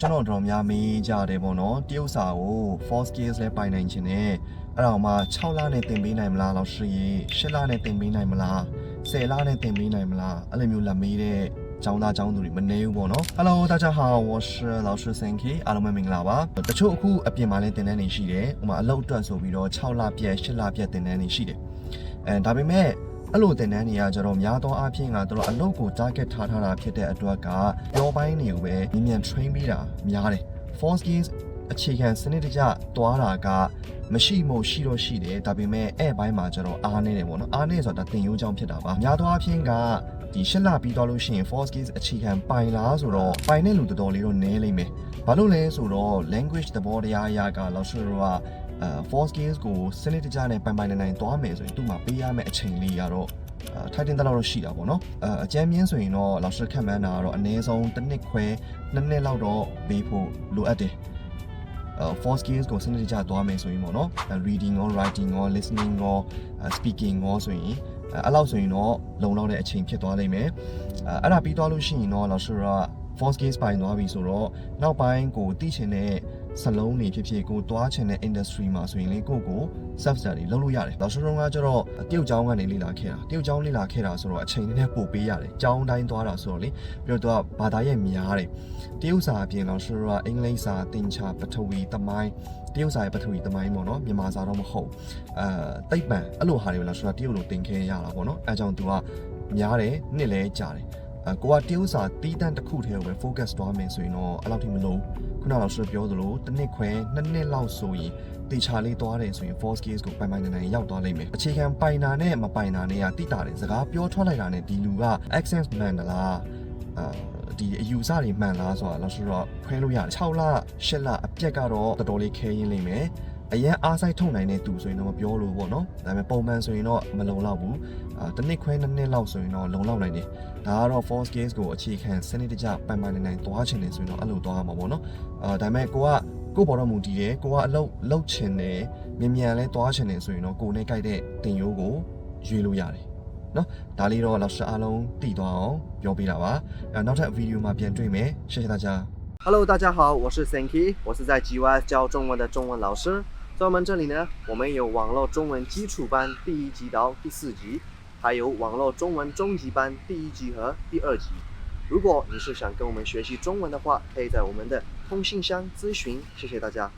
ကျွန်တော်တို့များမေးကြတယ်ပေါ့နော်တရုတ်စာကို false case လဲပိုင်နိုင်ခြင်းနဲ့အဲ့ဒါမှ6လနဲ့တင်ပေးနိုင်မလားလောက်ရှိရင်8လနဲ့တင်ပေးနိုင်မလား10လနဲ့တင်ပေးနိုင်မလားအဲ့လိုမျိုးလာမေးတဲ့ကျောင်းသားကျောင်းသူတွေမနေဘူးပေါ့နော် Hello 大家好我是老师 Thank you အားလုံးပဲမင်္ဂလာပါတချို့အခုအပြင်မှာလည်းတင်တန်းနေရှိတယ်ဥပမာအလုပ်အတွက်ဆိုပြီးတော့6လပြည့်8လပြည့်တင်တန်းနေရှိတယ်ဒါပေမဲ့အဲ့လိုတင်တန်းနေရကြတော့များသောအားဖြင့်ကတော့အလုပ်ကို target ထားတာဖြစ်တဲ့အတွက်ကပြောပိုင်းတွေကိုပဲမြန် train ပေးတာများတယ် false case အခြေခံစနစ်တကျတွားတာကမရှိမို့ရှိတော့ရှိတယ်ဒါပေမဲ့အဲ့ဘိုင်းမှာကျတော့အားနေတယ်ပေါ့နော်အားနေဆိုတာတင်ရိုးကြောင်းဖြစ်တာပါများသောအားဖြင့်ကဒီရှစ်လပြီးတော့လို့ရှိရင် false case အခြေခံပိုင်လားဆိုတော့ပိုင်တဲ့လူတော်တော်လေးတော့နည်းလိမ့်မယ်ဘာလို့လဲဆိုတော့ language သဘောတရားအရာကလောက်ဆိုတော့false case ကိုစနစ်တကျနဲ့ပိုင်နိုင်တွားမယ်ဆိုရင်သူ့မှာပေးရမယ့်အချိန်လေးကတော့ထိုက်တင်တဲ့လောက်တော့ရှိတာပေါ့နော်အကျဉ်းမြင့်ဆိုရင်တော့လောက်ရှ်ခက်မှန်းတာကတော့အနည်းဆုံးတစ်နှစ်ခွဲနှစ်နှစ်လောက်တော့ပေးဖို့လိုအပ်တယ်false skills ကိုစနစ်တကျသွားမယ်ဆိုရင်ပေါ့နော် reading ရော writing ရော listening ရော speaking ရောဆိုရင်အဲ့လောက်ဆိုရင်တော့လုံလောက်တဲ့အချိန်ဖြစ်သွားလိမ့်မယ်အဲ့ဒါပြီးသွားလို့ရှိရင်တော့လောက်ဆိုတော့ false skills ပိုင်သွားပြီဆိုတော့နောက်ပိုင်းကိုသိချင်တဲ့စလုံးတွေဖြစ်ဖြစ်ကိုတွားချင်တဲ့ industry မှာဆိုရင်လေကို self study လုပ်လို့ရတယ်နောက်ဆုံးတော့ကကျတော့တရုတ်ကျောင်းကနေလေ့လာခဲ့တာတရုတ်ကျောင်းလေ့လာခဲ့တာဆိုတော့အချိန်နဲ့ပို့ပေးရတယ်ကျောင်းတိုင်းသွားတာဆိုတော့လေပြီးတော့သူကဘာသာရဲ့များတယ်တရုတ်စာအပြင်တော့ဆိုတော့အင်္ဂလိပ်စာသင်္ချာပထဝီသမိုင်းတရုတ်စာရဲ့ပထဝီသမိုင်းပေါ့နော်မြန်မာစာတော့မဟုတ်သိပ္ပံအဲ့လိုဟာတွေကိုလည်းဆိုတော့တရုတ်လိုသင်ခဲ့ရတာပေါ့နော်အဲကြောင့်သူကများတယ်နှစ်လဲကြာတယ်ကိုကတရုတ်စာတီးတန့်တစ်ခုတည်းကိုပဲ focus သွားမယ်ဆိုရင်တော့အဲ့လောက်ထိမလို့ခုနကဆိုပြောသလိုတစ်နှစ်ခွဲနှစ်နှစ်လောက်ဆိုရင်တေချာလေးသွားတယ်ဆိုရင် false case ကိုပိုင်နိုင်ရောက်သွားလိမ့်မယ်အခြေခံပိုင်တာနဲ့မပိုင်တာနဲ့ကတိတာတယ်စကားပြောထွက်လိုက်တာနဲ့ဒီလူက accent မှန်လားဒီအယူဆတွေမှန်လားဆိုတာလို့ဆိုတော့ခွဲလို့ရတယ်6လ8လအပြက်ကတော့တော်တော်လေးခဲရင်းလိမ့်မယ်အရင်အားစိုက်ထုတ်နိုင်တဲ့သူဆိုရင်တော့မပြောလို့ပေါ့နော်ဒါပေမဲ့ပုံမှန်ဆိုရင်တော့မလုံလောက်ဘူးတစ်နှစ်ခွဲနှစ်နှစ်လောက်ဆိုရင်တော့လုံလောက်နိုင်တယ်ဒါကတော့ false case ကိုအခြေခံစနစ်တကျပိုင်နိုင်သွားချင်တယ်ဆိုရင်တော့အဲ့လိုသွားမှာပေါ့နော်ဒါပေမဲ့ကိုပေါ်တော့မူတည်တယ်ကိုကအလုပ်ချင်တယ်မြန်လဲသွားချင်တယ်ဆိုရင်တော့ကိုနဲ့ကြိုက်တဲ့တင်ရိုးကိုရွေးလို့ရတယ်နော်ဒါလေးတော့လောက်အားလုံးတည်သွားအောင်ပြောပြတာပါနောက်ထပ်ဗီဒီယိုမှာပြန်တွေ့မယ်谢谢大家Hello， 大家好，我是 Thanky， 我是在 GYS 教中文的中文老师。在我们这里呢，我们有网络中文基础班第1级到第4级，还有网络中文中级班第1级和第2级。如果你是想跟我们学习中文的话，可以在我们的通信箱咨询。谢谢大家。